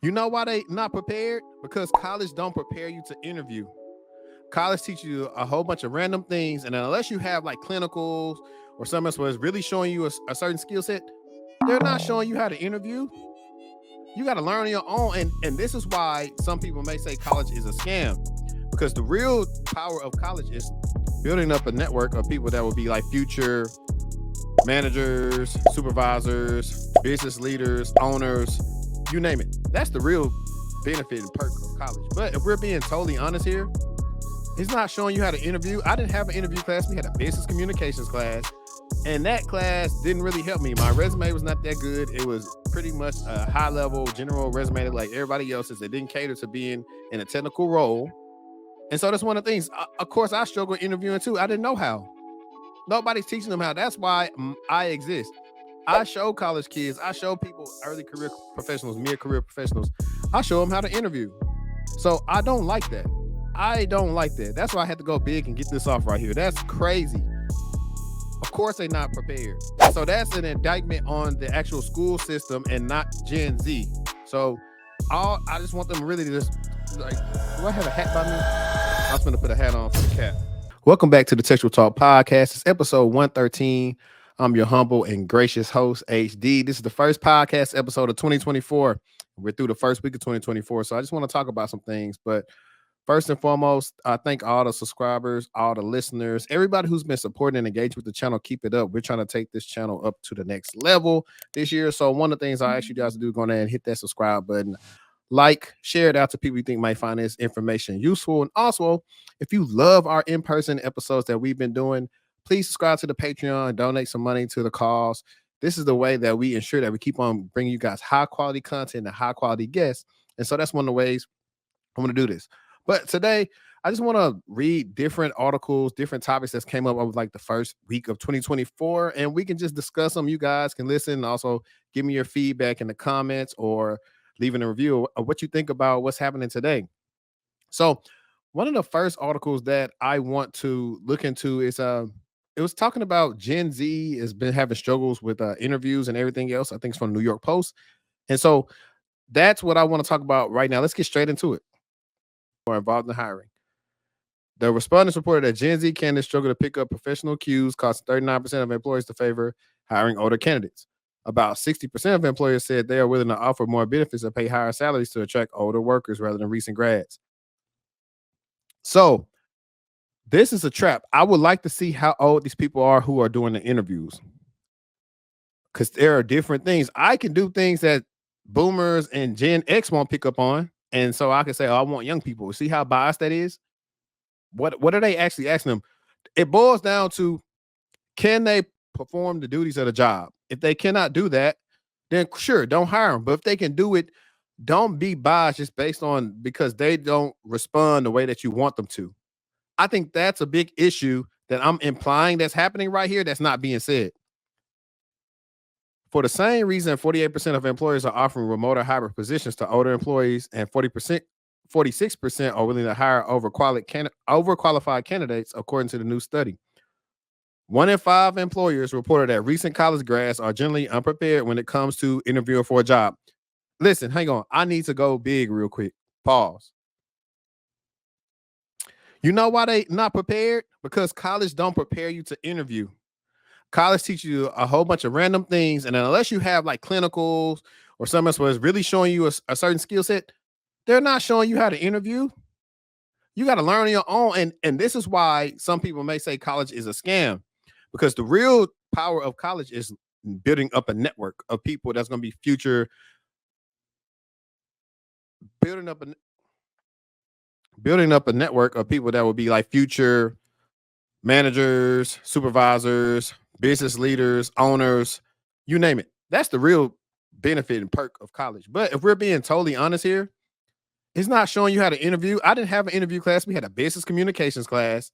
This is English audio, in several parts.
You know why they not prepared? Because college don't prepare you to interview. College teaches you a whole bunch of random things, and unless you have like clinicals or something else where it's really showing you a certain skill set, they're not showing you how to interview. You got to learn on your own, and this is why some people may say college is a scam, because the real power of college is building up a network of people that will be like future managers, supervisors, business leaders, owners, you name it. That's the real benefit and perk of college. But if we're being totally honest here, it's not showing you how to interview. I didn't have an interview class. We had a business communications class, and that class didn't really help me. My resume was not that good. It was pretty much a high level general resume like everybody else's. It didn't cater to being in a technical role. And so that's one of the things. Of course, I struggle interviewing too. I didn't know how. Nobody's teaching them how. That's why I exist. I show college kids, I show people, early career professionals, mid-career professionals, I show them how to interview. So I don't like that. I don't like that. That's why I had to go big and get this off right here. That's crazy. Of course they're not prepared. So that's an indictment on the actual school system and not Gen Z. So I just want them really to just like, do I have a hat by me? I was going to put a hat on for the cap. Welcome back to the Textual Talk Podcast. It's episode 113. I'm your humble and gracious host, HD. This is the first podcast episode of 2024. We're through the first week of 2024. So I just want to talk about some things. But first and foremost, I thank all the subscribers, all the listeners, everybody who's been supporting and engaged with the channel. Keep it up. We're trying to take this channel up to the next level this year. So one of the things I ask you guys to do is go ahead and hit that subscribe button. Like, share it out to people you think might find this information useful. And also, if you love our in-person episodes that we've been doing, please subscribe to the Patreon, donate some money to the cause. This is the way that we ensure that we keep on bringing you guys high quality content and high quality guests. And so that's one of the ways I'm going to do this. But today, I just want to read different articles, different topics that came up over like the first week of 2024, and we can just discuss them. You guys can listen and also give me your feedback in the comments or leaving a review of what you think about what's happening today. So one of the first articles that I want to look into is it was talking about Gen Z has been having struggles with interviews and everything else. I think it's from the New York Post. And so that's what I want to talk about right now. Let's get straight into it. More involved in hiring. The respondents reported that Gen Z candidates struggle to pick up professional cues, causing 39% of employers to favor hiring older candidates. About 60% of employers said they are willing to offer more benefits and pay higher salaries to attract older workers rather than recent grads. So this is a trap. I would like to see how old these people are who are doing the interviews, because there are different things. I can do things that boomers and Gen X won't pick up on. And so I can say, oh, I want young people. See how biased that is? What are they actually asking them? It boils down to, can they perform the duties of the job? If they cannot do that, then sure, don't hire them. But if they can do it, don't be biased just based on because they don't respond the way that you want them to. I think that's a big issue that I'm implying that's happening right here that's not being said. For the same reason, 48% of employers are offering remote or hybrid positions to older employees, and 46% are willing to hire overqualified candidates, according to the new study. 1 in 5 employers reported that recent college grads are generally unprepared when it comes to interviewing for a job. Listen, hang on. I need to go big real quick. Pause. You know why they not prepared? Because college don't prepare you to interview. College teaches you a whole bunch of random things, and unless you have like clinicals or something else where it's really showing you a certain skill set, they're not showing you how to interview. You got to learn on your own, and this is why some people may say college is a scam, because the real power of college is building up a network of people that's going to be future, building up a network of people that will be like future managers, supervisors, business leaders, owners, you name it. That's the real benefit and perk of college. But if we're being totally honest here, it's not showing you how to interview. I didn't have an interview class. We had a business communications class,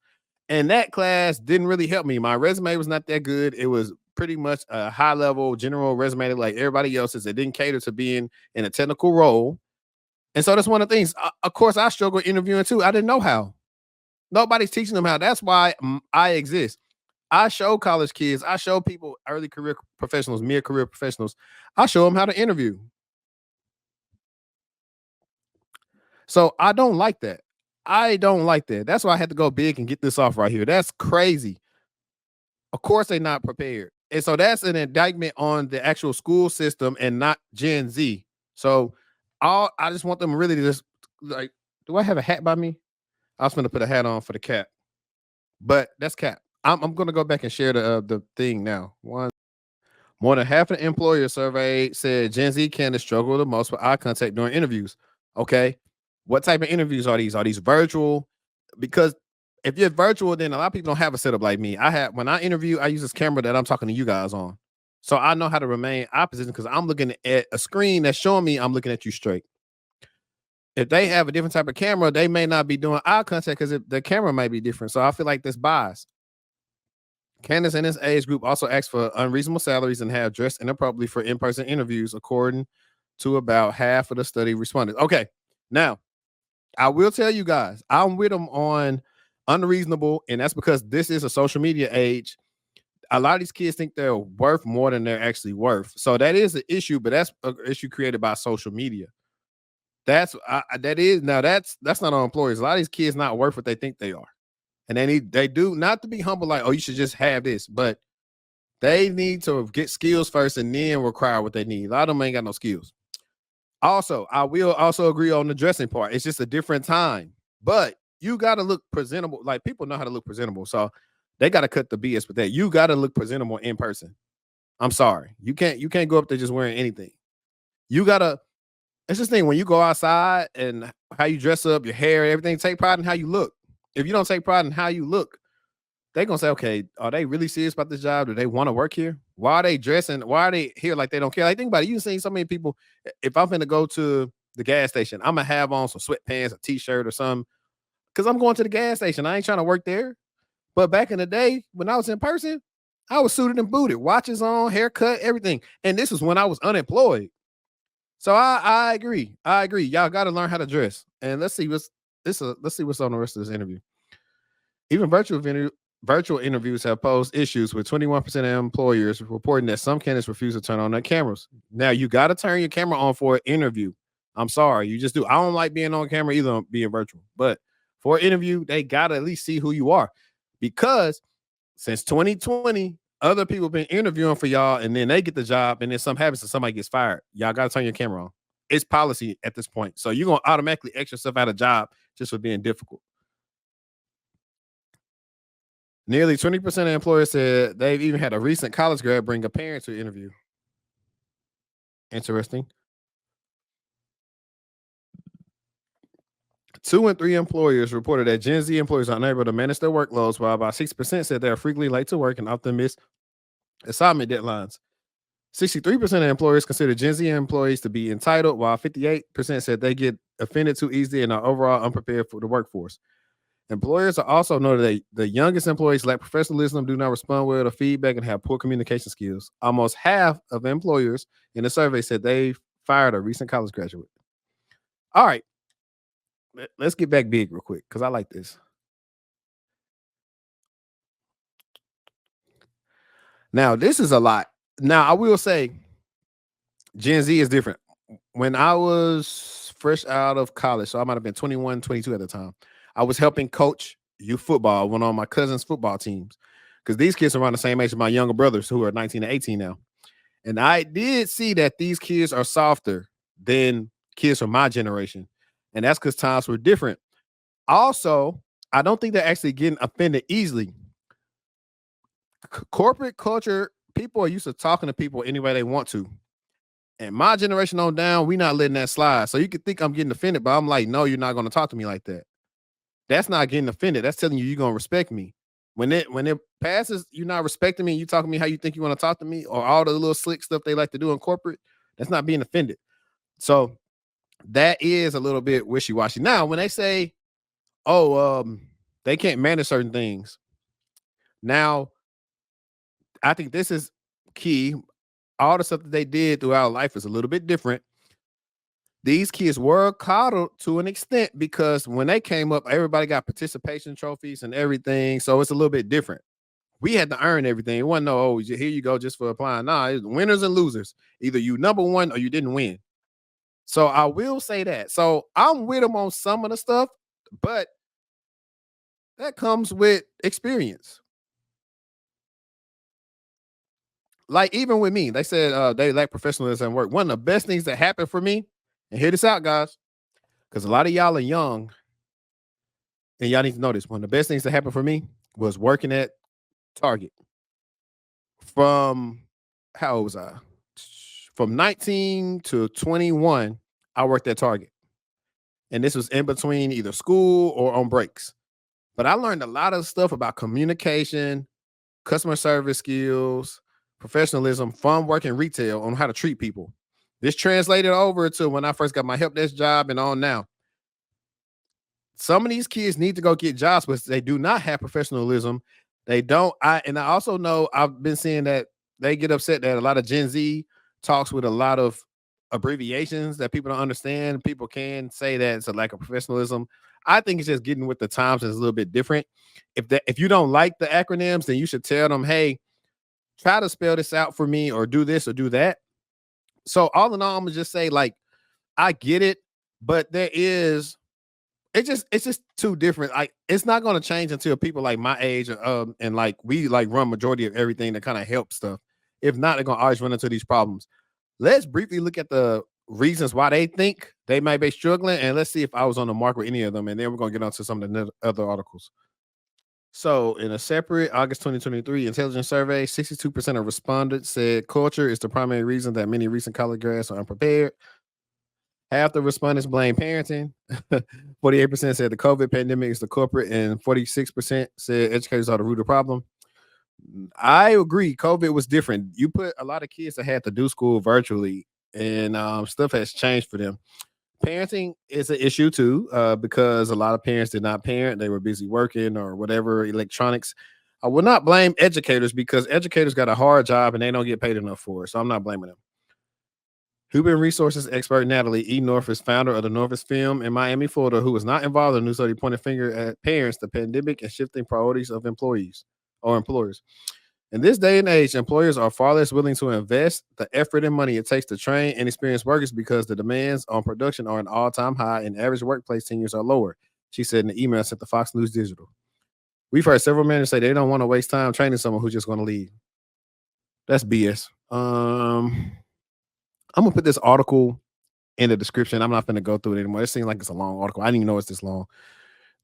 and that class didn't really help me. My resume was not that good. It was pretty much a high level general resume like everybody else's. It didn't cater to being in a technical role. And so that's one of the things. Of course, I struggle interviewing too. I didn't know how. Nobody's teaching them how. That's why I exist. I show college kids, I show people, early career professionals, mid-career professionals, I show them how to interview. So I don't like that. I don't like that. That's why I had to go big and get this off right here. That's crazy. Of course, they're not prepared. And so that's an indictment on the actual school system and not Gen Z. So all I just want them really to just like, do I have a hat by me? I was gonna put a hat on for the cap, but that's cap. I'm gonna go back and share the thing now. One more than half of the employer survey said Gen Z candidates struggle the most with eye contact during interviews. Okay, what type of interviews are these? Are these virtual? Because if you're virtual, then a lot of people don't have a setup like me. I have when I interview, I use this camera that I'm talking to you guys on, so I know how to remain opposite because I'm looking at a screen that's showing me I'm looking at you straight. If they have a different type of camera, they may not be doing eye contact because the camera might be different. So I feel like this bias. Candace and his age group also asked for unreasonable salaries and have dressed inappropriately for in-person interviews, according to about half of the study responded. Okay, now I will tell you guys, I'm with them on unreasonable, and that's because this is a social media age. A lot of these kids think they're worth more than they're actually worth. So that is an issue, but that's an issue created by social media. That is now that's not on employers. A lot of these kids not worth what they think they are, and they do not to be humble like, oh, you should just have this, but they need to get skills first and then require what they need. A lot of them ain't got no skills. Also, I will also agree on the dressing part. It's just a different time, but you got to look presentable. Like people know how to look presentable, so they got to cut the BS with that. You got to look presentable in person. I'm sorry, you can't go up there just wearing anything. You gotta. It's this thing when you go outside and how you dress up, your hair, everything. Take pride in how you look. If you don't take pride in how you look, they're gonna say, okay, are they really serious about this job? Do they want to work here? Why are they dressing? Why are they here like they don't care? Like think about it. You've seen so many people. If I'm gonna go to the gas station, I'm gonna have on some sweatpants, a t-shirt, or something, because I'm going to the gas station. I ain't trying to work there. But back in the day, when I was in person, I was suited and booted, watches on, haircut, everything. And this was when I was unemployed. So I agree. I agree. Y'all got to learn how to dress. And let's see what's on the rest of this interview. Even virtual interviews have posed issues with 21% of employers reporting that some candidates refuse to turn on their cameras. Now you got to turn your camera on for an interview. I'm sorry, you just do. I don't like being on camera either, being virtual. But for an interview, they got to at least see who you are, because since 2020, other people been interviewing for y'all, and then they get the job, and then something happens and somebody gets fired. Y'all got to turn your camera on. It's policy at this point. So you're gonna automatically X yourself out of job just for being difficult. Nearly 20% of employers said they've even had a recent college grad bring a parent to interview. Interesting. 2 in 3 employers reported that Gen Z employees are unable to manage their workloads, while about 6% said they are frequently late to work and often miss assignment deadlines. 63% of employers consider Gen Z employees to be entitled, while 58% said they get offended too easily and are overall unprepared for the workforce. Employers are also noted that the youngest employees lack professionalism, do not respond well to feedback, and have poor communication skills. Almost half of employers in the survey said they fired a recent college graduate. All right, let's get back big real quick because I like this. Now, this is a lot. Now, I will say Gen Z is different. When I was fresh out of college, so I might have been 21, 22 at the time, I was helping coach youth football, one on my cousin's football teams, because these kids are around the same age as my younger brothers who are 19 and 18 now. And I did see that these kids are softer than kids from my generation. And that's because times were different. Also, I don't think they're actually getting offended easily. Corporate culture, people are used to talking to people any way they want to. And my generation on down, we not letting that slide. So you could think I'm getting offended, but I'm like, no, you're not going to talk to me like that. That's not getting offended. That's telling you you're gonna respect me. When it passes, you're not respecting me. You talking to me how you think you want to talk to me, or all the little slick stuff they like to do in corporate. That's not being offended. So that is a little bit wishy washy. Now, when they say, "Oh, they can't manage certain things," now I think this is key. All the stuff that they did throughout life is a little bit different. These kids were coddled to an extent because when they came up, everybody got participation trophies and everything. So it's a little bit different. We had to earn everything. It wasn't no, oh, here you go just for applying. Nah, it's winners and losers. Either you number one or you didn't win. So I will say that. So I'm with them on some of the stuff, but that comes with experience. Like even with me, they said they lack professionalism at work. One of the best things that happened for me, and hear this out, guys, because a lot of y'all are young, and y'all need to know this. One of the best things that happened for me was working at Target. From how old was I? From 19 to 21, I worked at Target. And this was in between either school or on breaks. But I learned a lot of stuff about communication, customer service skills, professionalism from working retail on how to treat people. This translated over to when I first got my help desk job and on now. Some of these kids need to go get jobs, but they do not have professionalism. They don't. I also know I've been seeing that they get upset that a lot of Gen Z talks with a lot of abbreviations that people don't understand. People can say that it's a lack of professionalism. I think it's just getting with the times is a little bit different. If you don't like the acronyms, then you should tell them, hey, try to spell this out for me or do this or do that. So all in all, I'm gonna just say, like, I get it, but there is it's just too different. Like it's not going to change until people like my age and like we like run majority of everything that kind of help stuff. If not, they're going to always run into these problems. Let's briefly look at the reasons why they think they might be struggling, and let's see if I was on the mark with any of them, and then we're going to get on to some of the other articles. So, in a separate August 2023 intelligence survey, 62% of respondents said culture is the primary reason that many recent college grads are unprepared. Half the respondents blame parenting. 48% said the COVID pandemic is the culprit, and 46% said educators are the root of the problem. I agree. COVID was different. You put a lot of kids that had to do school virtually, and stuff has changed for them. Parenting is an issue too, because a lot of parents did not parent; they were busy working or whatever, electronics. I would not blame educators because educators got a hard job and they don't get paid enough for it. So I'm not blaming them. Human resources expert Natalie E. North is founder of the North's Film in Miami, Florida, who was not involved in the news study, pointed finger at parents, the pandemic, and shifting priorities of employees or employers. In this day and age, employers are far less willing to invest the effort and money it takes to train and experience workers because the demands on production are an all-time high and average workplace tenures are lower, she said in the email sent to Fox News Digital. We've heard several managers say they don't want to waste time training someone who's just going to leave. That's BS. I'm gonna put this article in the description. I'm not going to go through it anymore. It seems like it's a long article. I didn't even know it's this long.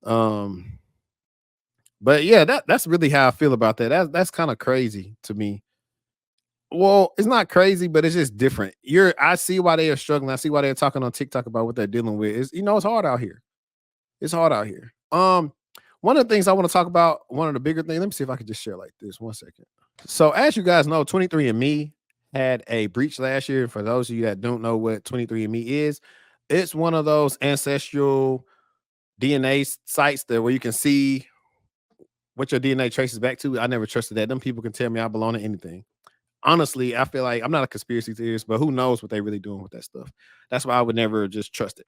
Um, but yeah, that's really how I feel about that. That's kind of crazy to me. Well, it's not crazy, but it's just different. I see why they are struggling. I see why they're talking on TikTok about what they're dealing with. It's hard out here. It's hard out here. One of the things I want to talk about, one of the bigger things. Let me see if I can just share like this. 1 second. So, as you guys know, 23andMe had a breach last year. For those of you that don't know what 23andMe is, it's one of those ancestral DNA sites that where you can see what your DNA traces back to. I never trusted that. Them people can tell me I belong to anything. Honestly, I feel like I'm not a conspiracy theorist, but who knows what they really doing with that stuff. That's why I would never just trust it.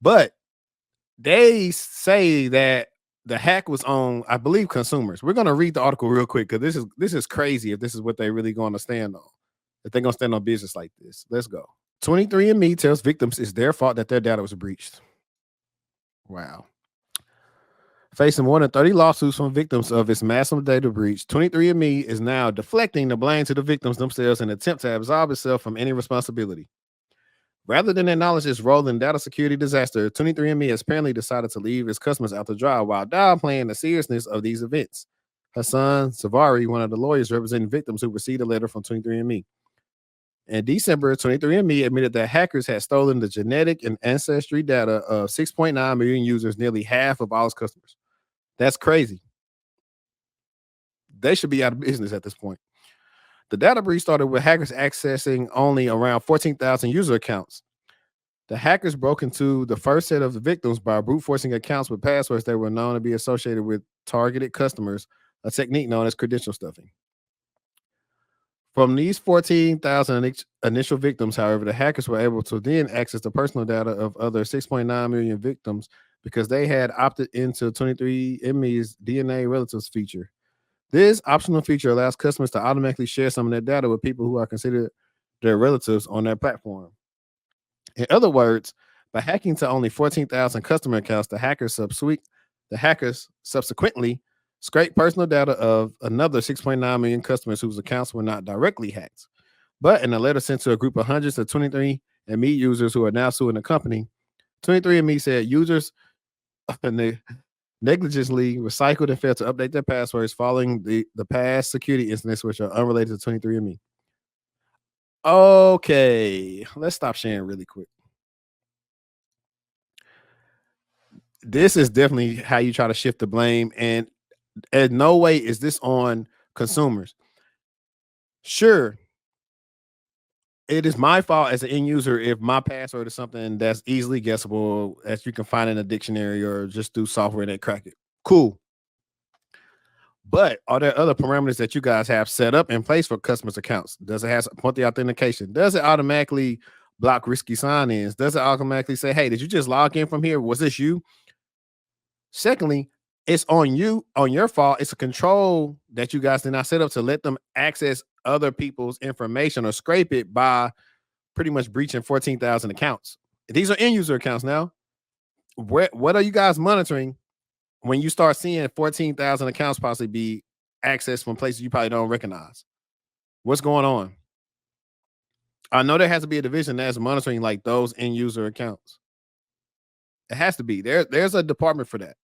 But they say that the hack was on, I believe, consumers. We're gonna read the article real quick because this is crazy if this is what they really going to stand on. If they're gonna stand on business like this. Let's go. 23andMe tells victims it's their fault that their data was breached. Wow. Facing more than 30 lawsuits from victims of its massive data breach, 23andMe is now deflecting the blame to the victims themselves in an attempt to absolve itself from any responsibility. Rather than acknowledge its role in data security disaster, 23andMe has apparently decided to leave its customers out to dry while downplaying the seriousness of these events. Hassan Savari, one of the lawyers representing victims who received a letter from 23andMe. In December, 23andMe admitted that hackers had stolen the genetic and ancestry data of 6.9 million users, nearly half of all its customers. That's crazy. They should be out of business at this point. The data breach started with hackers accessing only around 14,000 user accounts. The hackers broke into the first set of the victims by brute forcing accounts with passwords that were known to be associated with targeted customers, a technique known as credential stuffing. From these 14,000 initial victims, however, the hackers were able to then access the personal data of other 6.9 million victims because they had opted into 23andMe's DNA relatives feature. This optional feature allows customers to automatically share some of their data with people who are considered their relatives on their platform. In other words, by hacking to only 14,000 customer accounts, the hackers subsequently scraped personal data of another 6.9 million customers whose accounts were not directly hacked. But in a letter sent to a group of hundreds of 23andMe users who are now suing the company, 23andMe said users negligently recycled and failed to update their passwords following the past security incidents which are unrelated to 23andMe. Okay, let's stop sharing really quick. This is definitely how you try to shift the blame, and in no way is this on consumers. Sure, it is my fault as an end user if my password is something that's easily guessable, as you can find in a dictionary or just do software that crack it. Cool. But are there other parameters that you guys have set up in place for customers' accounts? Does it have monthly authentication? Does it automatically block risky sign-ins? Does it automatically say, hey, did you just log in from here? Was this you? Secondly, it's on you, on your fault. It's a control that you guys did not set up to let them access other people's information or scrape it by pretty much breaching 14,000 accounts. These are end user accounts now. What are you guys monitoring when you start seeing 14,000 accounts possibly be accessed from places you probably don't recognize? What's going on? I know there has to be a division that's monitoring like those end user accounts. It has to be. There's a department for that.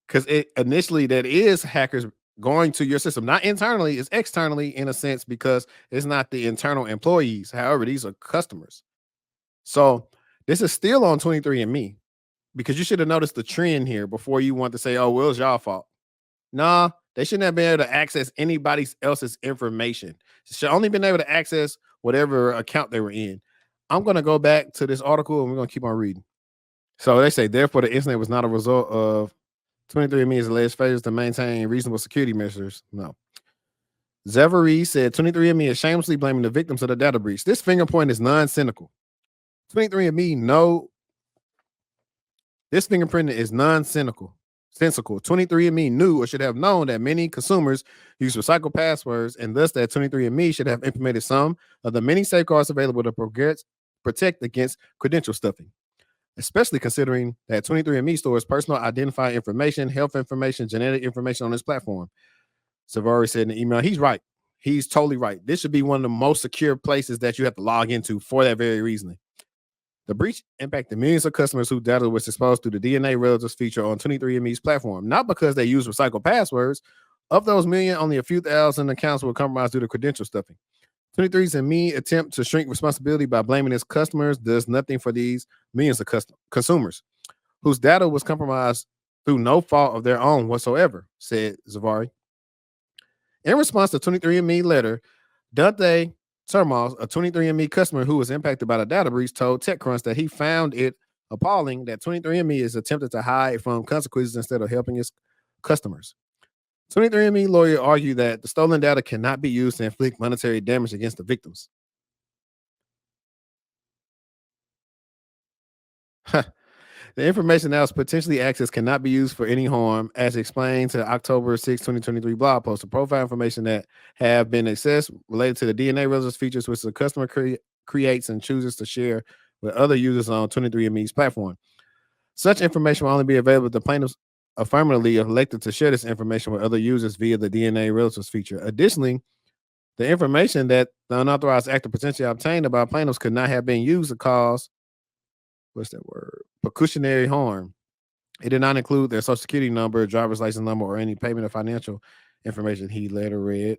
Because it initially that is hackers going to your system, not internally, it's externally in a sense because it's not the internal employees. However, these are customers. So this is still on 23andMe because you should have noticed the trend here before you want to say, oh, well, it's y'all fault. Nah, they shouldn't have been able to access anybody else's information. Should only been able to access whatever account they were in. I'm going to go back to this article and we're going to keep on reading. So they say, therefore, the incident was not a result of 23andMe's alleged failures to maintain reasonable security measures. No. Zevary said 23andMe is shamelessly blaming the victims of the data breach. This finger point is non-cynical. 23andMe, no. This fingerprint is non-cynical. Sensical. 23andMe knew or should have known that many consumers use recycled passwords, and thus that 23andMe should have implemented some of the many safeguards available to protect against credential stuffing, especially considering that 23andMe stores personal identifying information, health information, genetic information on this platform. Savari said in the email, he's right. He's totally right. This should be one of the most secure places that you have to log into for that very reason. The breach impacted millions of customers whose data was exposed through the DNA relatives feature on 23andMe's platform, not because they use recycled passwords. Of those million, only a few thousand accounts were compromised due to credential stuffing. 23andMe attempt to shrink responsibility by blaming its customers does nothing for these millions of consumers whose data was compromised through no fault of their own whatsoever, said Zavari. In response to 23andMe letter, Dante Termos, a 23andMe customer who was impacted by the data breach, told TechCrunch that he found it appalling that 23andMe is attempting to hide from consequences instead of helping its customers. 23andMe lawyer argued that the stolen data cannot be used to inflict monetary damage against the victims. The information that was potentially accessed cannot be used for any harm, as explained to the October 6, 2023 blog post. The profile information that have been accessed related to the DNA relatives features, which the customer creates and chooses to share with other users on 23andMe's platform. Such information will only be available if the plaintiffs affirmatively elected to share this information with other users via the DNA relatives feature. Additionally, the information that the unauthorized actor potentially obtained by plaintiffs could not have been used to cause, what's that word? Pecuniary harm. It did not include their social security number, driver's license number, or any payment or financial information, he later read.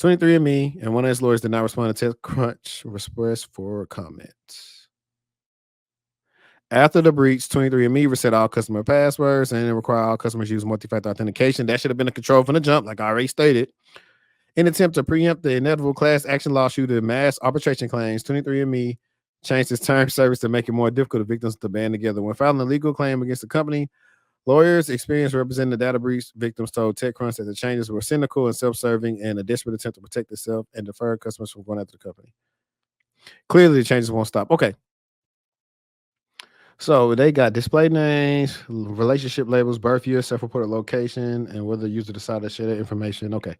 23andMe and one of his lawyers did not respond to TechCrunch request for comments. After the breach, 23andMe reset all customer passwords and require all customers use multi-factor authentication. That should have been a control from the jump, like I already stated. In an attempt to preempt the inevitable class action lawsuit and mass arbitration claims, 23andMe changed its term service to make it more difficult for victims to band together. When filing a legal claim against the company, lawyers experienced representing the data breach victims told TechCrunch that the changes were cynical and self-serving and a desperate attempt to protect itself and defer customers from going after the company. Clearly, the changes won't stop. Okay. So they got display names, relationship labels, birth year, self-reported location, and whether the user decided to share that information. Okay.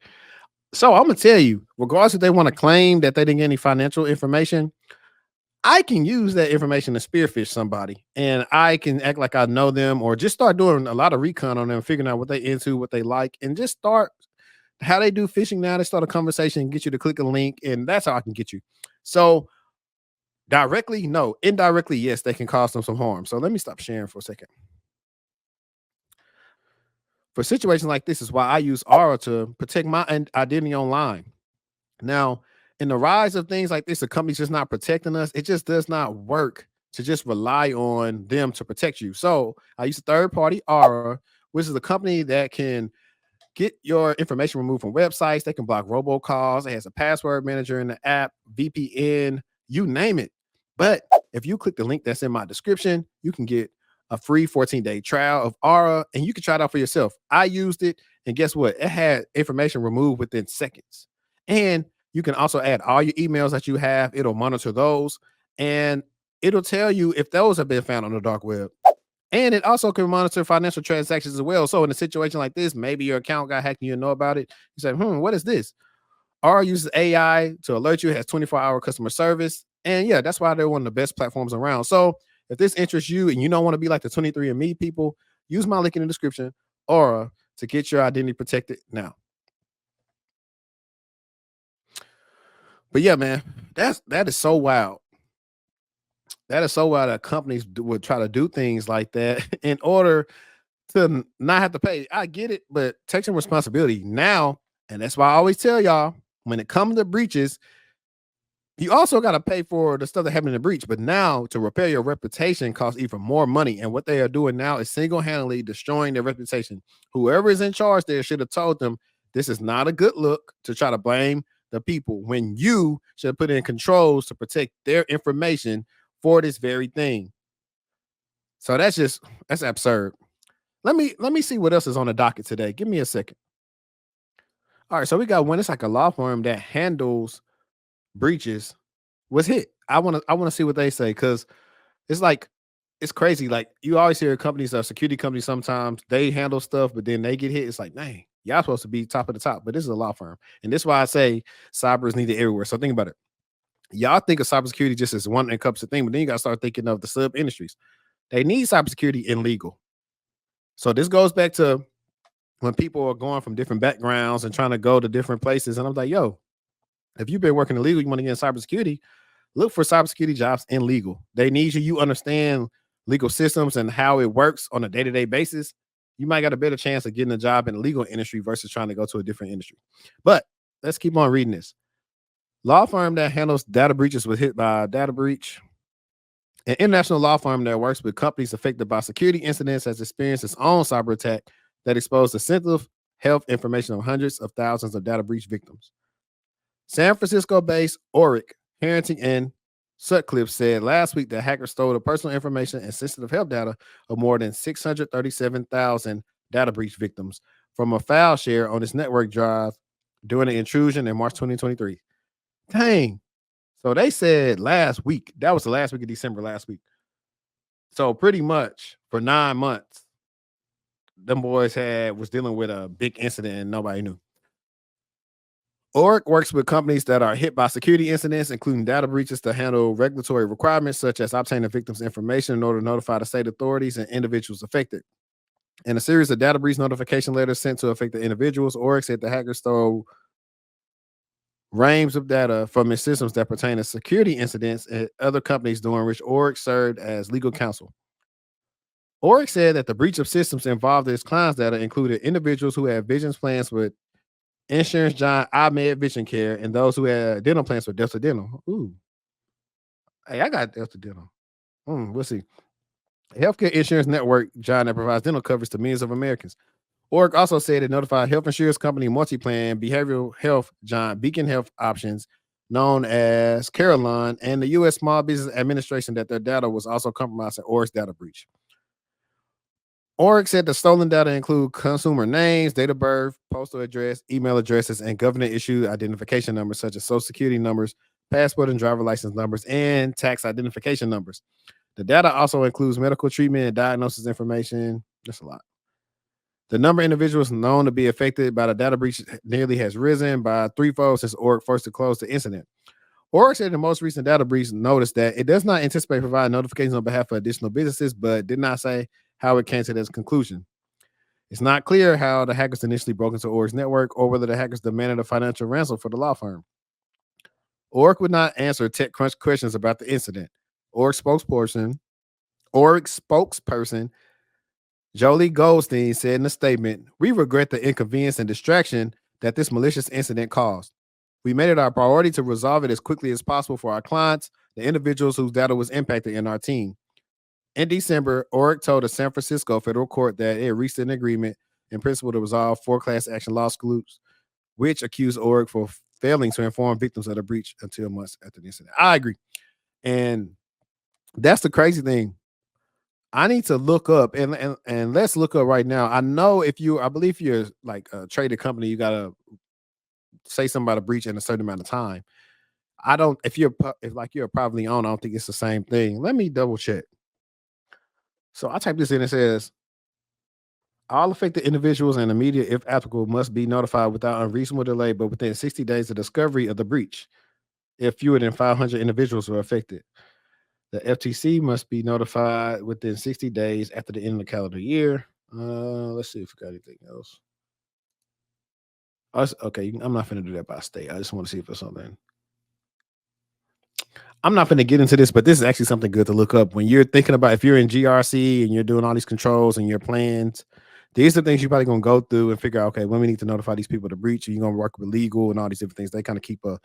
So I'm gonna tell you, regardless if they want to claim that they didn't get any financial information, I can use that information to spearfish somebody, and I can act like I know them, or just start doing a lot of recon on them, figuring out what they into, what they like, and just start how they do fishing now. They start a conversation and get you to click a link, and that's how I can get you. So directly, no. Indirectly, yes, they can cause them some harm. So let me stop sharing for a second. For situations like this is why I use Aura to protect my identity online. Now, in the rise of things like this, the company's just not protecting us. It just does not work to just rely on them to protect you. So I use a third party Aura, which is a company that can get your information removed from websites. They can block robocalls. It has a password manager in the app, VPN, you name it. But if you click the link that's in my description, you can get a free 14-day trial of Aura, and you can try it out for yourself. I used it, and guess what? It had information removed within seconds. And you can also add all your emails that you have. It'll monitor those, and it'll tell you if those have been found on the dark web. And it also can monitor financial transactions as well. So in a situation like this, maybe your account got hacked and you didn't know about it. You say, what is this? R uses AI to alert you. It has 24-hour customer service. And yeah, that's why they're one of the best platforms around. So if this interests you and you don't want to be like the 23andMe people, use my link in the description, Aura, to get your identity protected now. But yeah, man, that is so wild. That is so wild that companies would try to do things like that in order to not have to pay. I get it, but take some responsibility now. And that's why I always tell y'all, when it comes to breaches, you also got to pay for the stuff that happened in the breach. But now to repair your reputation costs even more money. And what they are doing now is single-handedly destroying their reputation. Whoever is in charge there should have told them this is not a good look to try to blame the people when you should have put in controls to protect their information for this very thing. So that's absurd. Let me see what else is on the docket today. Give me a second. All right, so we got one. It's like a law firm that handles breaches was hit. I want to see what they say, because it's like it's crazy. Like you always hear companies, security companies, sometimes they handle stuff, but then they get hit. It's like, dang, y'all supposed to be top of the top, but this is a law firm, and this is why I say cyber is needed everywhere. So think about it. Y'all think of cybersecurity just as one encompassing thing, but then you got to start thinking of the sub industries. They need cybersecurity in legal. So this goes back to when people are going from different backgrounds and trying to go to different places. And I'm like, yo, if you've been working illegal, you want to get in cybersecurity, look for cybersecurity jobs in legal. They need you. You understand legal systems and how it works on a day-to-day basis. You might got a better chance of getting a job in the legal industry versus trying to go to a different industry. But let's keep on reading this. Law firm that handles data breaches was hit by a data breach. An international law firm that works with companies affected by security incidents has experienced its own cyber attack that exposed the sensitive health information of hundreds of thousands of data breach victims. San Francisco-based Oric, Harrington, and Sutcliffe said last week that hackers stole the personal information and sensitive health data of more than 637,000 data breach victims from a file share on its network drive during the intrusion in March 2023. Dang. So they said last week, that was the last week of December last week. So pretty much for 9 months, them boys was dealing with a big incident and nobody knew. Oric works with companies that are hit by security incidents, including data breaches, to handle regulatory requirements such as obtaining victims' information in order to notify the state authorities and individuals affected. In a series of data breach notification letters sent to affected individuals, Oric said the hackers stole range of data from its systems that pertain to security incidents at other companies, during which Oric served as legal counsel. Oric said that the breach of systems involved its clients' data included individuals who had vision plans with insurance giant iMed Vision Care and those who had dental plans with Delta Dental. Ooh, hey, I got Delta Dental. We'll see. A healthcare insurance network giant that provides dental coverage to millions of Americans. Oric also said it notified health insurance company Multiplan, behavioral health giant Beacon Health Options, known as Carelon, and the U.S. Small Business Administration that their data was also compromised in Oric's data breach. Oric said the stolen data include consumer names, date of birth, postal address, email addresses, and government-issued identification numbers such as social security numbers, passport and driver license numbers, and tax identification numbers. The data also includes medical treatment and diagnosis information. That's a lot. The number of individuals known to be affected by the data breach nearly has risen by threefold since Org first disclosed the incident. Org said in the most recent data breach noticed that it does not anticipate providing notifications on behalf of additional businesses, but did not say how it came to this conclusion. It's not clear how the hackers initially broke into Org's network or whether the hackers demanded a financial ransom for the law firm. Org would not answer TechCrunch questions about the incident. Org spokesperson, Org spokesperson Jolie Goldstein said in a statement, "We regret the inconvenience and distraction that this malicious incident caused. We made it our priority to resolve it as quickly as possible for our clients, the individuals whose data was impacted, and our team." In December, Org told a San Francisco federal court that it reached an agreement in principle to resolve four class action lawsuits, which accused Org for failing to inform victims of the breach until months after the incident. I agree. And that's the crazy thing. I need to look up and let's look up right now. I know if you, I believe you're like a traded company, you gotta say something about a breach in a certain amount of time. I don't. If you're if like you're a privately owned, I don't think it's the same thing. Let me double check. So I type this in. It says all affected individuals and the media, if applicable, must be notified without unreasonable delay, but within 60 days of discovery of the breach. If fewer than 500 individuals are affected, the FTC must be notified within 60 days after the end of the calendar year. Let's see if we got anything else. Okay, I'm not going to do that by state. I just want to see if there's something. I'm not going to get into this, but this is actually something good to look up when you're thinking about if you're in GRC and you're doing all these controls and your plans. These are things you're probably going to go through and figure out, okay, when we need to notify these people to breach, and you're going to work with legal and all these different things. They kind of keep a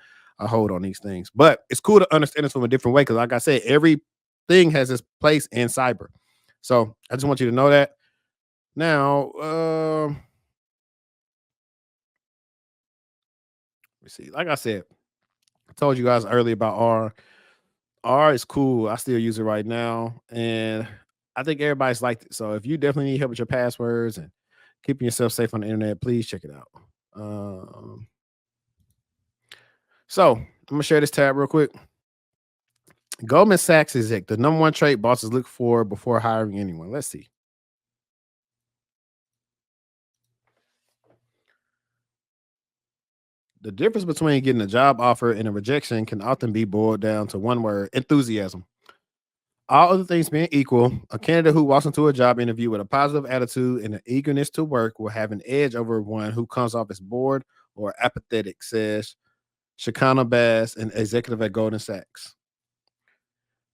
hold on these things. But it's cool to understand this from a different way because, like I said, everything has its place in cyber. So I just want you to know that. Now, let me see. Like I said, I told you guys earlier about R. R is cool. I still use it right now, and I think everybody's liked it. So if you definitely need help with your passwords and keeping yourself safe on the internet, please check it out. So I'm gonna share this tab real quick. Goldman Sachs exec, the number one trait bosses look for before hiring anyone. Let's see. The difference between getting a job offer and a rejection can often be boiled down to one word: enthusiasm. All other things being equal, a candidate who walks into a job interview with a positive attitude and an eagerness to work will have an edge over one who comes off as bored or apathetic, says Shakana Bass, an executive at Goldman Sachs.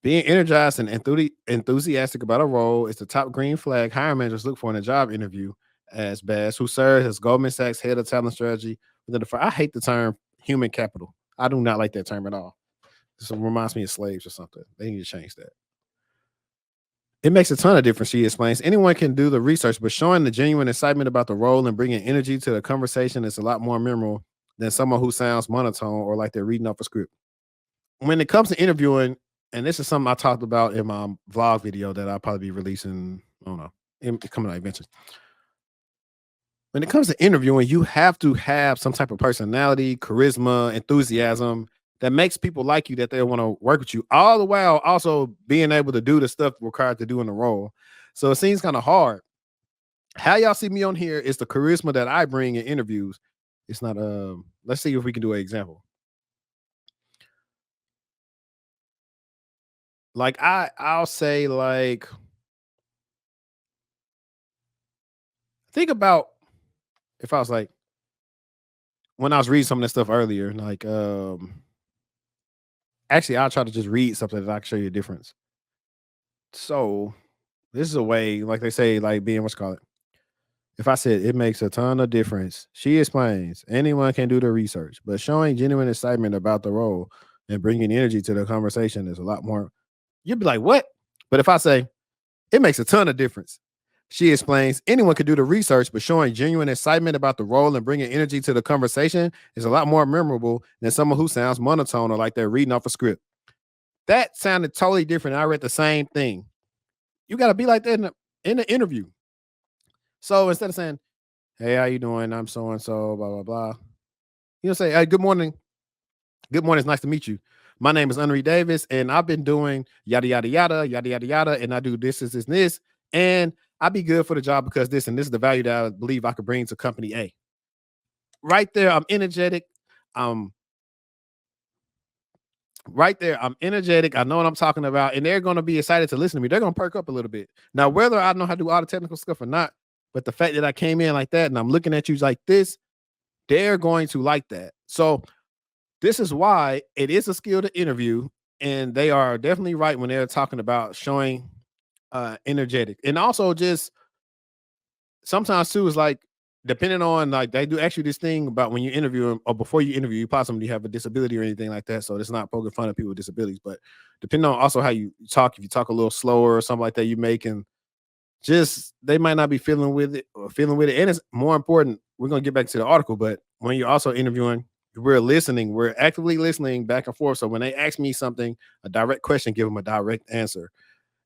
Being energized and enthusiastic about a role is the top green flag hiring managers look for in a job interview, as Bass, who serves as Goldman Sachs head of talent strategy. I hate the term human capital. I do not like that term at all. This reminds me of slaves or something. They need to change that. It makes a ton of difference, she explains. Anyone can do the research, but showing the genuine excitement about the role and bringing energy to the conversation is a lot more memorable than someone who sounds monotone or like they're reading off a script. When it comes to interviewing, and this is something I talked about in my vlog video that I'll probably be releasing, I don't know, coming out eventually. When it comes to interviewing, you have to have some type of personality, charisma, enthusiasm that makes people like you, that they want to work with you, all the while also being able to do the stuff required to do in the role. So it seems kind of hard. How y'all see me on here is the charisma that I bring in interviews. It's not let's see if we can do an example. Like I'll say, like, think about if I was like, when I was reading some of this stuff earlier, like actually I'll try to just read something that I can show you a difference. So this is a way, like they say, like being what's called it. If I said it makes a ton of difference, she explains anyone can do the research, but showing genuine excitement about the role and bringing energy to the conversation is a lot more. You'd be like, what? But if I say it makes a ton of difference, she explains anyone can do the research, but showing genuine excitement about the role and bringing energy to the conversation is a lot more memorable than someone who sounds monotone or like they're reading off a script. That sounded totally different. I read the same thing. You got to be like that in the interview. So instead of saying, "Hey, how you doing? I'm so and so, blah blah blah," you know, say, "Hey, good morning. Good morning. It's nice to meet you. My name is Henri Davis, and I've been doing yada yada yada yada yada yada, and I do this, this, this, and this, and I'd be good for the job because this, and this is the value that I believe I could bring to company A. Right there, I'm energetic. Um, right there, I'm energetic. I know what I'm talking about, and they're going to be excited to listen to me. They're going to perk up a little bit. Now, whether I know how to do all the technical stuff or not, but the fact that I came in like that and I'm looking at you like this, they're going to like that. So this is why it is a skill to interview, and they are definitely right when they're talking about showing energetic. And also just sometimes too is like depending on like they do actually this thing about when you interview them or before you interview, you possibly have a disability or anything like that. So it's not poking fun at people with disabilities, but depending on also how you talk, if you talk a little slower or something like that, you make and just they might not be feeling with it or feeling with it. And it's more important. We're gonna get back to the article, but when you're also interviewing, we're listening, we're actively listening back and forth. So when they ask me something, a direct question, give them a direct answer.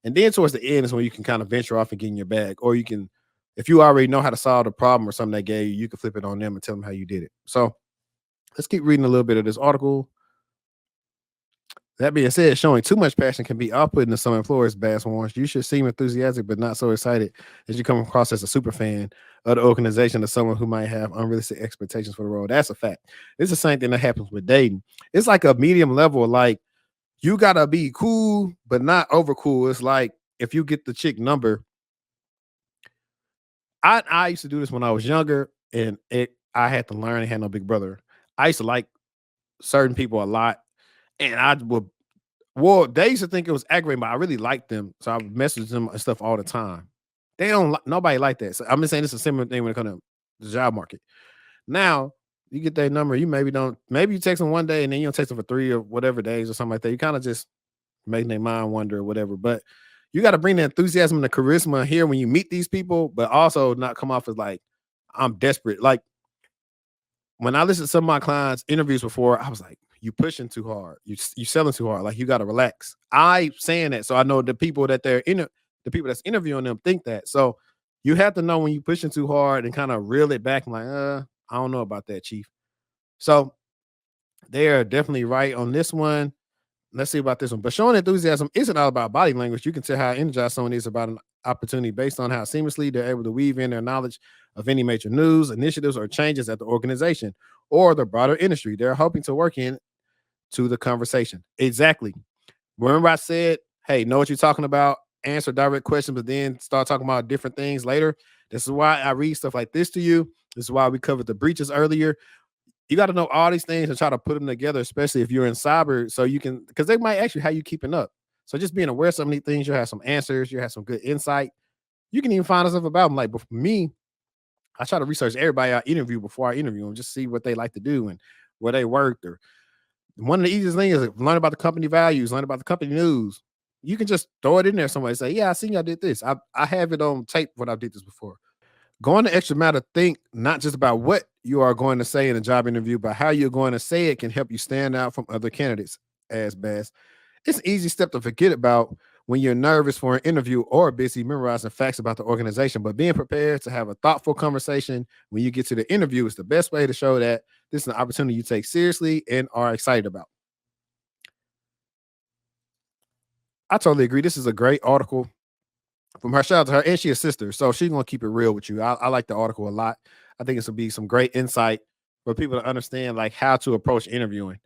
And then towards the end is when you can kind of venture off and get in your bag, or you can, if you already know how to solve the problem or something they gave you, you can flip it on them and tell them how you did it. So let's keep reading a little bit of this article. That being said, showing too much passion can be off-putting to some employers, Bass warns. You should seem enthusiastic but not so excited as you come across as a super fan of the organization or someone who might have unrealistic expectations for the role. That's a fact. It's the same thing that happens with dating. It's like a medium level, like you gotta be cool, but not over cool. It's like if you get the chick number, I used to do this when I was younger, and I had to learn. I had no big brother. I used to like certain people a lot, and I would. Well, they used to think it was aggravating, but I really liked them, so I would message them and stuff all the time. They don't. Nobody like that. So I'm just saying it's a similar thing when it comes to the job market. Now you get that number, you maybe don't. Maybe you text them one day, and then you don't text them for 3 or whatever days or something like that. You kind of just making their mind wonder or whatever. But you got to bring the enthusiasm and the charisma here when you meet these people, but also not come off as like I'm desperate. Like when I listened to some of my clients' interviews before, I was like, "You pushing too hard. You selling too hard. Like you got to relax." I saying that, so I know the people that the people that's interviewing them think that. So you have to know when you pushing too hard and kind of reel it back. And like, I don't know about that, Chief. So they are definitely right on this one. Let's see about this one. But showing enthusiasm isn't all about body language. You can tell how energized someone is about an opportunity based on how seamlessly they're able to weave in their knowledge of any major news, initiatives, or changes at the organization or the broader industry they're hoping to work in to the conversation. Exactly. Remember, I said, hey, know what you're talking about, answer direct questions, but then start talking about different things later. This is why I read stuff like this to you. This is why we covered the breaches earlier. You got to know all these things and try to put them together, especially if you're in cyber, so you can, because they might ask you how you keeping up. So just being aware of some of these things, you'll have some answers, you'll have some good insight. You can even find stuff about them. Like for me, I try to research everybody I interview before I interview them, just see what they like to do and where they worked. Or one of the easiest things is learn about the company values, learn about the company news. You can just throw it in there. Somebody say, "Yeah, I seen y'all did this. I have it on tape when I did this before." Going the extra mile to think not just about what you are going to say in a job interview, but how you're going to say it can help you stand out from other candidates. As Bass, it's an easy step to forget about when you're nervous for an interview or busy memorizing facts about the organization. But being prepared to have a thoughtful conversation when you get to the interview is the best way to show that this is an opportunity you take seriously and are excited about. I totally agree. This is a great article from her. Shout out to her, and she's a sister, so she's gonna keep it real with you. I like the article a lot. I think it's gonna be some great insight for people to understand like how to approach interviewing.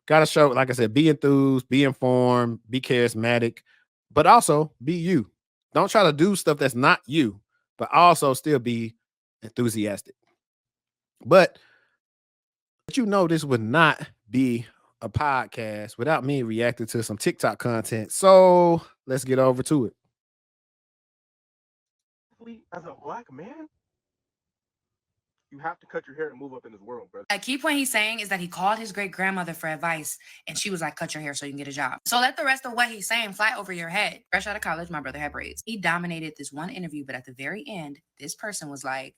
Got to show, like I said, be enthused, be informed, be charismatic, but also be you. Don't try to do stuff that's not you, but also still be enthusiastic. But you know, this would not be a podcast without me reacting to some TikTok content. So let's get over to it. As a black man, you have to cut your hair to move up in this world, brother. A key point he's saying is that he called his great grandmother for advice, and she was like, "Cut your hair so you can get a job." So let the rest of what he's saying fly over your head. Fresh out of college, my brother had braids. He dominated this one interview, but at the very end, this person was like,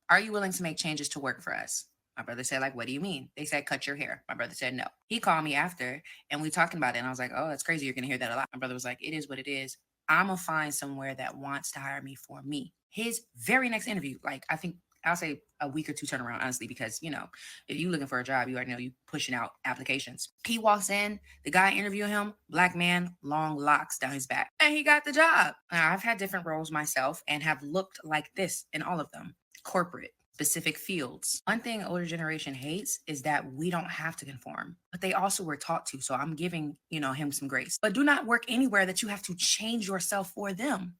"Are you willing to make changes to work for us?" My brother said, like, "What do you mean?" They said, "Cut your hair." My brother said, "No." He called me after and we talking about it. And I was like, "Oh, that's crazy. You're going to hear that a lot." My brother was like, "It is what it is. I'm going to find somewhere that wants to hire me for me." His very next interview, like, I think I'll say a week or two turnaround, honestly, because, if you looking for a job, you already know you pushing out applications. He walks in, the guy interviewing him, black man, long locks down his back, and he got the job. Now, I've had different roles myself and have looked like this in all of them. Corporate, specific fields. One thing older generation hates is that we don't have to conform, but they also were taught to. So I'm giving, him some grace. But do not work anywhere that you have to change yourself for them.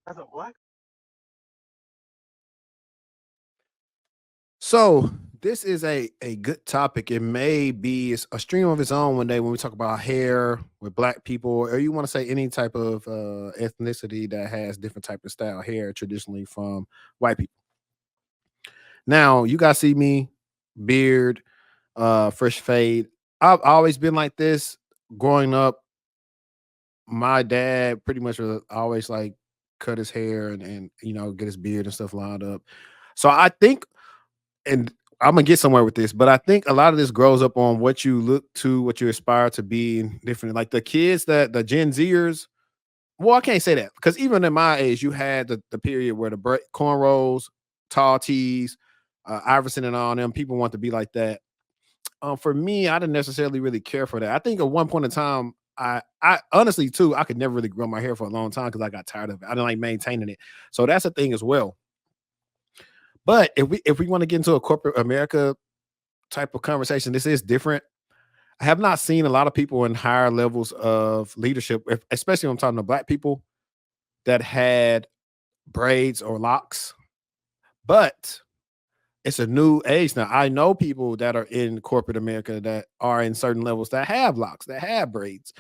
As a black, So this is a good topic. It may be a stream of its own one day when we talk about hair with black people, or you want to say any type of ethnicity that has different type of style hair traditionally from white people. Now you guys see me, beard, fresh fade. I've always been like this growing up. My dad pretty much was always like cut his hair and get his beard and stuff lined up. So I think, and I'm gonna get somewhere with this, but I think a lot of this grows up on what you look to, what you aspire to be, and different. Like the kids that the Gen Zers. Well, I can't say that because even in my age, you had the period where the cornrows, tall tees, Iverson, and all them people want to be like that. For me, I didn't necessarily really care for that. I think at one point in time, I honestly too, I could never really grow my hair for a long time because I got tired of it. I didn't like maintaining it. So that's a thing as well. But if we want to get into a corporate America type of conversation, this is different. I have not seen a lot of people in higher levels of leadership, especially when I'm talking to black people that had braids or locks. But it's a new age now. I know people that are in corporate America that are in certain levels that have locks, that have braids.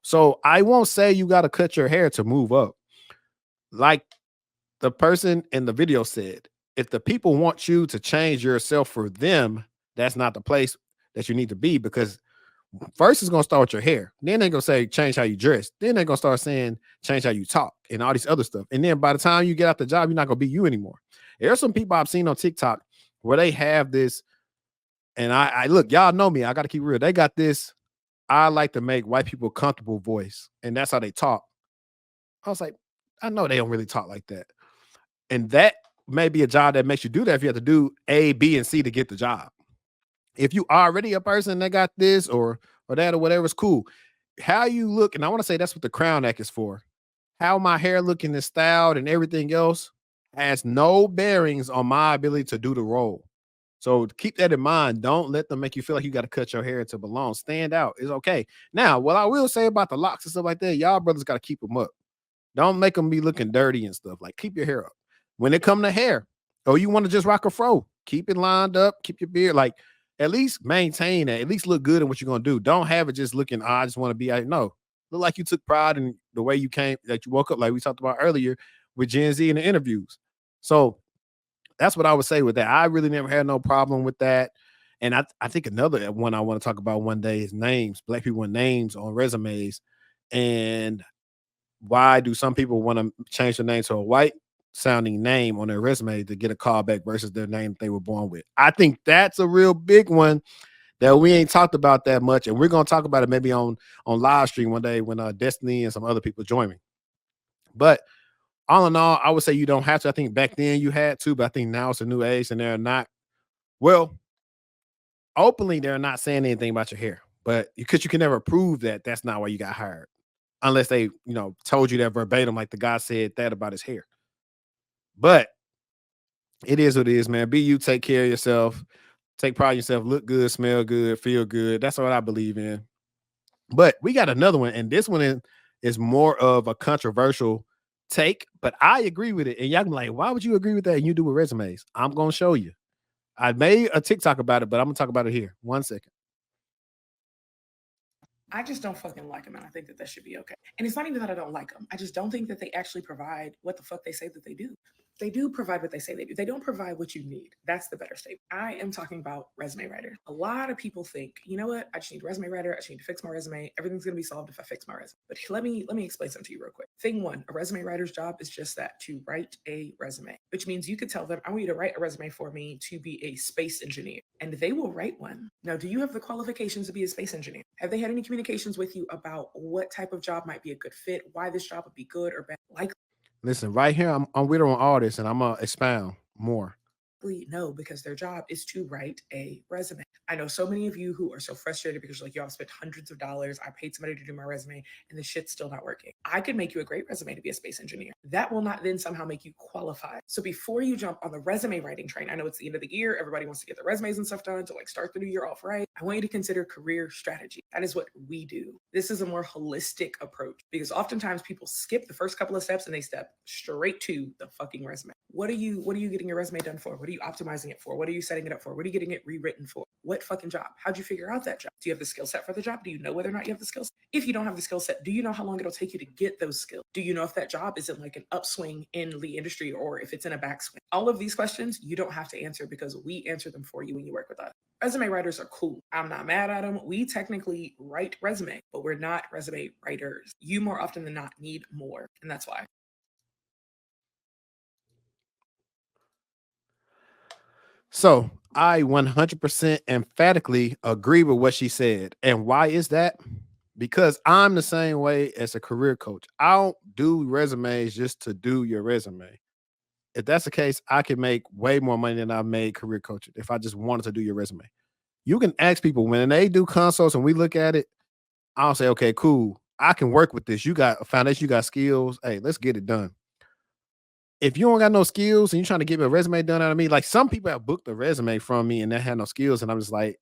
So I won't say you got to cut your hair to move up. Like the person in the video said, if the people want you to change yourself for them, that's not the place that you need to be, because first it's gonna start with your hair. Then they're gonna say change how you dress. Then they're gonna start saying change how you talk and all these other stuff. And then by the time you get out the job, you're not gonna be you anymore. There's some people I've seen on TikTok where they have this, and I look, y'all know me. I gotta keep real. They got this. I like to make white people comfortable voice, and that's how they talk. I was like, I know they don't really talk like that. And that may be a job that makes you do that if you have to do A, B, and C to get the job. If you already a person that got this or that or whatever, it's cool. How you look, and I want to say that's what the Crown Act is for. How my hair looking is styled and everything else has no bearings on my ability to do the role. So keep that in mind. Don't let them make you feel like you got to cut your hair to belong. Stand out. It's okay. Now, what I will say about the locks and stuff like that, y'all brothers got to keep them up. Don't make them be looking dirty and stuff. Like, keep your hair up. When it come to hair, or you want to just rock a fro, keep it lined up, keep your beard, like, at least maintain it. At least look good in what you're gonna do. Don't have it just looking, I just want to be out. No, look like you took pride in the way you came, that you woke up, like we talked about earlier with Gen Z in the interviews. So that's what I would say with that. I really never had no problem with that. And I think another one I want to talk about one day is names, black people with names on resumes. And why do some people want to change their name to a white sounding name on their resume to get a call back versus their name they were born with? I think that's a real big one that we ain't talked about that much, and we're gonna talk about it maybe on live stream one day when Destiny and some other people join me. But all in all, I would say you don't have to. I think back then you had to, but I think now it's a new age, and they're not, well, openly they're not saying anything about your hair, but because you can never prove that that's not why you got hired unless they told you that verbatim, like the guy said that about his hair. But it is what it is, man. Be you, take care of yourself, take pride in yourself, look good, smell good, feel good. That's what I believe in. But we got another one, and this one is more of a controversial take, but I agree with it. And y'all can be like, why would you agree with that? And you do with resumes. I'm gonna show you. I made a TikTok about it, but I'm gonna talk about it here. 1 second. I just don't fucking like them, and I think that should be okay. And it's not even that I don't like them. I just don't think that they actually provide what the fuck they say that they do. They do provide what they say they do. They don't provide what you need. That's the better statement. I am talking about resume writer. A lot of people think, you know what? I just need a resume writer. I just need to fix my resume. Everything's gonna be solved if I fix my resume. But let me explain something to you real quick. Thing one, a resume writer's job is just that, to write a resume, which means you could tell them, I want you to write a resume for me to be a space engineer, and they will write one. Now, do you have the qualifications to be a space engineer? Have they had any communications with you about what type of job might be a good fit, why this job would be good or bad? Like, Listen, right here, I'm with her on all this, and I'm gonna expound. more? No, because their job is to write a resume. I know so many of you who are so frustrated because you're like, y'all spent hundreds of dollars. I paid somebody to do my resume and the shit's still not working. I could make you a great resume to be a space engineer. That will not then somehow make you qualified. So before you jump on the resume writing train, I know it's the end of the year. Everybody wants to get their resumes and stuff done to like start the new year off right. I want you to consider career strategy. That is what we do. This is a more holistic approach because oftentimes people skip the first couple of steps and they step straight to the fucking resume. What are you getting your resume done for? What are you optimizing it for? What are you setting it up for? What are you getting it rewritten for? What fucking job? How'd you figure out that job? Do you have the skill set for the job? Do you know whether or not you have the skills? If you don't have the skill set, do you know how long it'll take you to get those skills? Do you know if that job isn't like an upswing in the industry or if it's in a backswing? All of these questions you don't have to answer because we answer them for you when you work with us. Resume writers are cool. I'm not mad at them. We technically write resume, but we're not resume writers. You more often than not need more, and that's why. So I 100% emphatically agree with what she said. And why is that? Because I'm the same way as a career coach. I don't do resumes just to do your resume. If that's the case, I could make way more money than I made career coaching if I just wanted to do your resume. You can ask people when they do consults and we look at it, I'll say, okay, cool. I can work with this. You got a foundation, you got skills. Hey, let's get it done. If you don't got no skills and you're trying to get a resume done out of me, like some people have booked a resume from me and they had no skills, and I'm just like,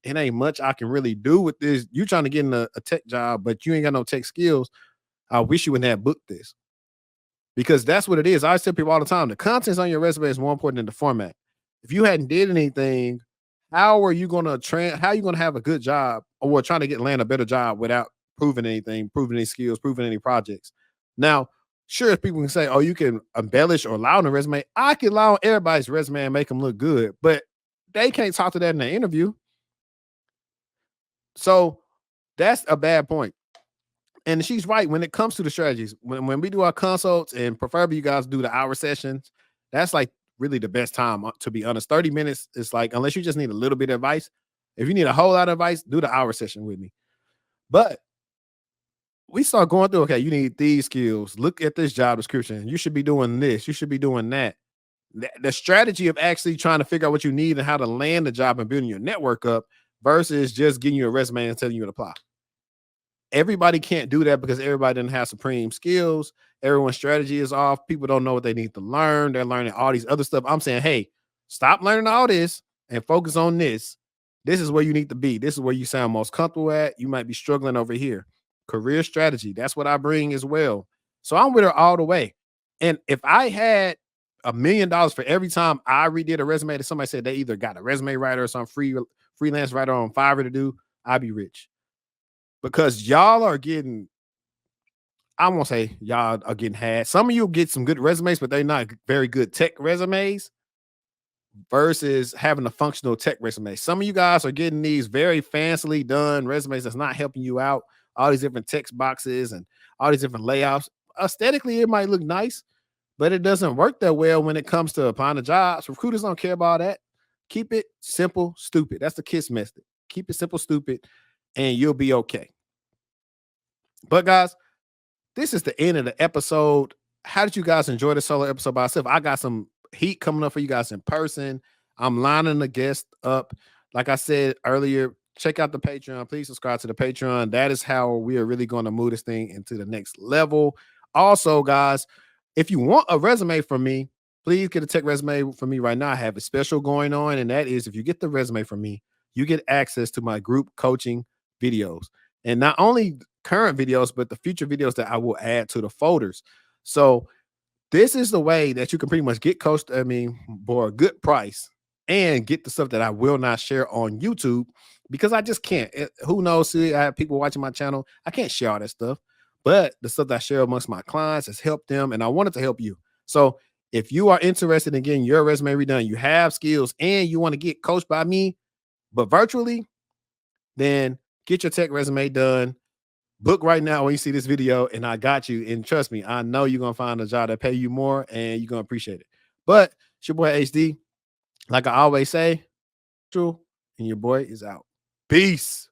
it ain't much I can really do with this. You trying to get in a tech job, but you ain't got no tech skills. I wish you wouldn't have booked this because that's what it is. I always tell people all the time, the contents on your resume is more important than the format. If you hadn't did anything, how are you going to how are you going to have a good job or trying to land a better job without proving anything, proving any skills, proving any projects? Now, sure, people can say, oh, you can embellish or lie on a resume. I can lie on everybody's resume and make them look good, but they can't talk to that in the interview. So that's a bad point. And she's right when it comes to the strategies. When we do our consults, and preferably you guys do the hour sessions, that's like really the best time, to be honest. 30 minutes is like, unless you just need a little bit of advice. If you need a whole lot of advice, do the hour session with me. But we start going through, okay, you need these skills. Look at this job description. You should be doing this. You should be doing that. The strategy of actually trying to figure out what you need and how to land the job and building your network up versus just getting you a resume and telling you to apply. Everybody can't do that because everybody doesn't have supreme skills. Everyone's strategy is off. People don't know what they need to learn. They're learning all these other stuff. I'm saying, hey, stop learning all this and focus on this. This is where you need to be. This is where you sound most comfortable at. You might be struggling over here. Career strategy. That's what I bring as well. So I'm with her all the way. And if I had $1 million for every time I redid a resume that somebody said they either got a resume writer or some freelance writer on Fiverr to do, I'd be rich. Because y'all are getting, I won't say y'all are getting had. Some of you get some good resumes, but they're not very good tech resumes versus having a functional tech resume. Some of you guys are getting these very fancily done resumes that's not helping you out. All these different text boxes and all these different layouts. Aesthetically, it might look nice, but it doesn't work that well when it comes to applying to jobs. Recruiters don't care about that. Keep it simple, stupid. That's the KISS method. Keep it simple, stupid, and you'll be okay. But guys, this is the end of the episode. How did you guys enjoy the solo episode by itself? I got some heat coming up for you guys in person. I'm lining the guest up. Like I said earlier, check out the Patreon. Please subscribe to the Patreon. That is how we are really going to move this thing into the next level. Also, guys, if you want a resume from me, please get a tech resume from me right now. I have a special going on, and that is if you get the resume from me, you get access to my group coaching videos. And not only current videos, but the future videos that I will add to the folders. So this is the way that you can pretty much get coached, for a good price and get the stuff that I will not share on YouTube because I just can't. Who knows? See, I have people watching my channel. I can't share all that stuff, but the stuff that I share amongst my clients has helped them, and I wanted to help you. So if you are interested in getting your resume redone, you have skills, and you want to get coached by me, but virtually, then get your tech resume done. Book right now when you see this video, and I got you. And trust me, I know you're going to find a job that pay you more, and you're going to appreciate it. But it's your boy HD. Like I always say, true, and your boy is out. Peace.